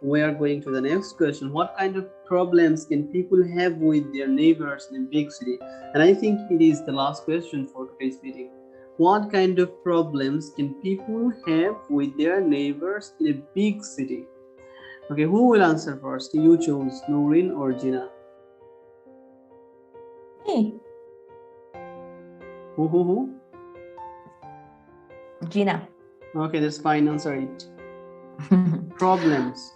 we are going to the next question. What kind of problems can people have with their neighbors in a big city? And I think it is the last question for today's meeting. What kind of problems can people have with their neighbors in a big city? Okay, who will answer first? You chose Noreen or Gina? Hey, Who? Gina. Okay, that's fine. Answer it. Problems.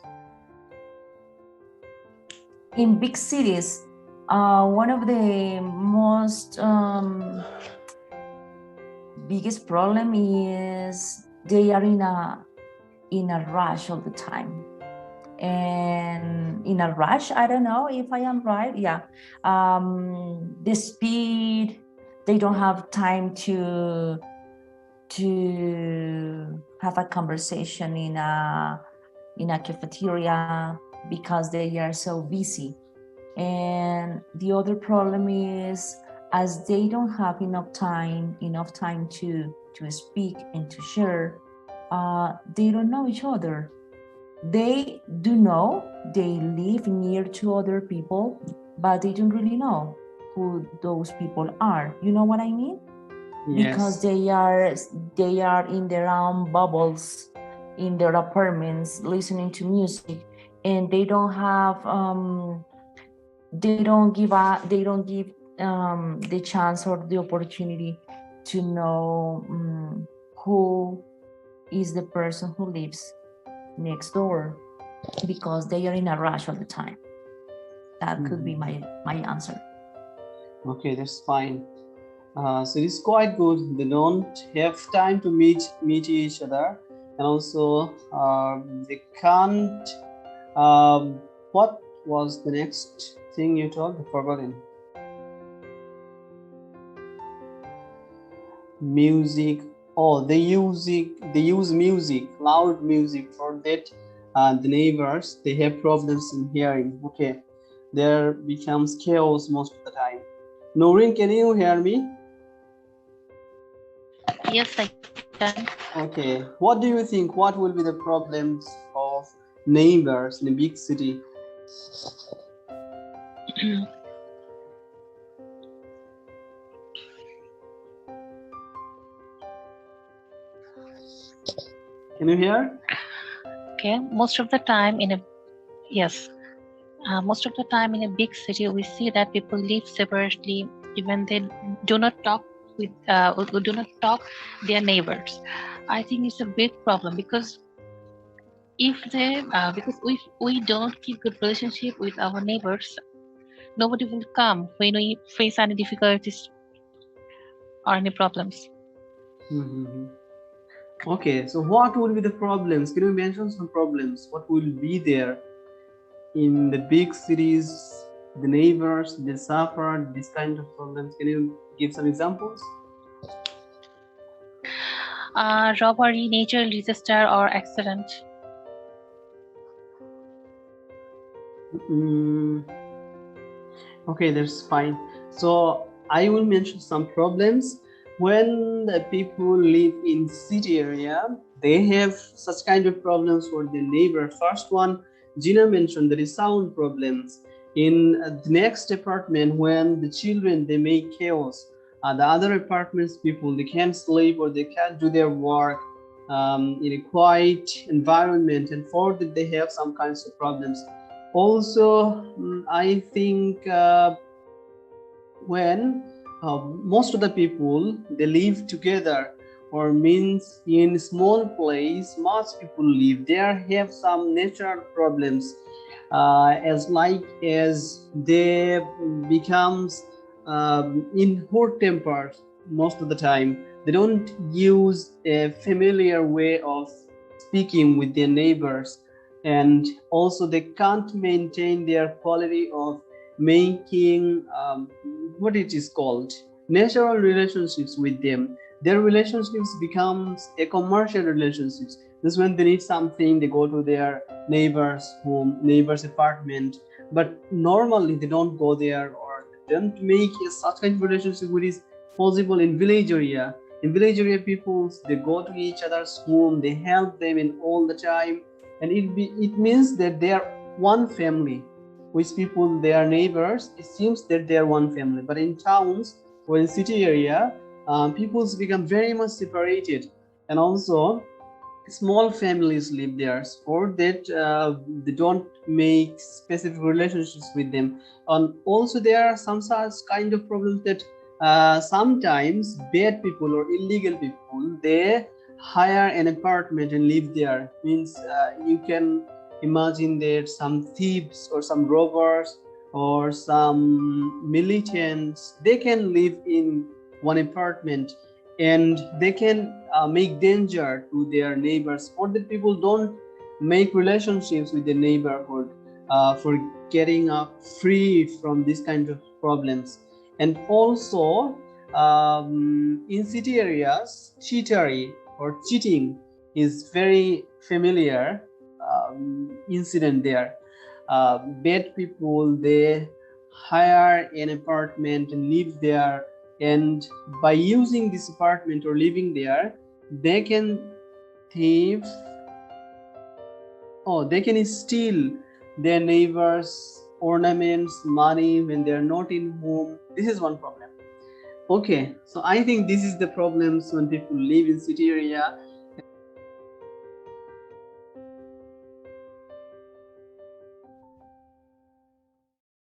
In big cities, one of the most biggest problem is they are in a rush all the time. And in a rush, I don't know if I am right. Yeah, the speed, they don't have time to have a conversation in a cafeteria because they are so busy. And the other problem is, as they don't have enough time to speak and to share, they don't know each other. They do know they live near to other people, but they don't really know who those people are. You know what I mean? Yes. Because they are in their own bubbles, in their apartments, listening to music, and they don't have they don't give the chance or the opportunity to know who is the person who lives next door, because they are in a rush all the time. That could be my answer. Okay, that's fine. So it's quite good. They don't have time to meet each other, and also they can't. What was the next thing you told? I've forgotten. Music. Oh, they use music, loud music. For that, the neighbors, they have problems in hearing. Okay, there becomes chaos most of the time. Noreen, can you hear me? Yes, I can. Okay, what do you think? What will be the problems of neighbors in a big city? Can you hear? Okay, most of the time in a yes, most of the time in a big city, we see that people live separately, even they do not talk with do not talk their neighbors. I think it's a big problem because if they because if we don't keep good relationship with our neighbors, nobody will come when we face any difficulties or any problems. Mm-hmm. Okay, so what will be the problems? Can you mention some problems? What will be there in the big cities? The neighbors, they suffer this kind of problems. Can you give some examples? Robbery, natural disaster, or accident. Okay, that's fine. So I will mention some problems. When the people live in city area, they have such kind of problems for their neighbor. First one, Gina mentioned, there is sound problems. In the next apartment, when the children, they make chaos, the other apartments people, they can't sleep or they can't do their work in a quiet environment, and for that they have some kinds of problems. Also, I think when most of the people, they live together, or means in small place, most people live there, have some natural problems, as they becomes in hot tempers most of the time. They don't use a familiar way of speaking with their neighbors, and also they can't maintain their quality of making what it is called natural relationships with them. Their relationships becomes a commercial relationships. This when they need something, they go to their neighbor's home, neighbor's apartment, but normally they don't go there, or they don't make such kind of relationship which is possible in village area. In village area, people, they go to each other's home, they help them in all the time, and it means that they are one family. Which people they are neighbors, it seems that they are one family. But in towns or in city area, peoples become very much separated, and also small families live there, or that they don't make specific relationships with them. And also there are some such kind of problems that sometimes bad people or illegal people, they hire an apartment and live there. Means you can imagine that some thieves or some robbers or some militants, they can live in one apartment, and they can make danger to their neighbors, or the people don't make relationships with the neighborhood for getting free from this kind of problems. And also in city areas, cheatery or cheating is very familiar incident there. Bad people, they hire an apartment and live there, and by using this apartment or living there, they can thief, they can steal their neighbors ornaments, money when they are not in home. This is one problem. Okay, so I think this is the problems when people live in city area.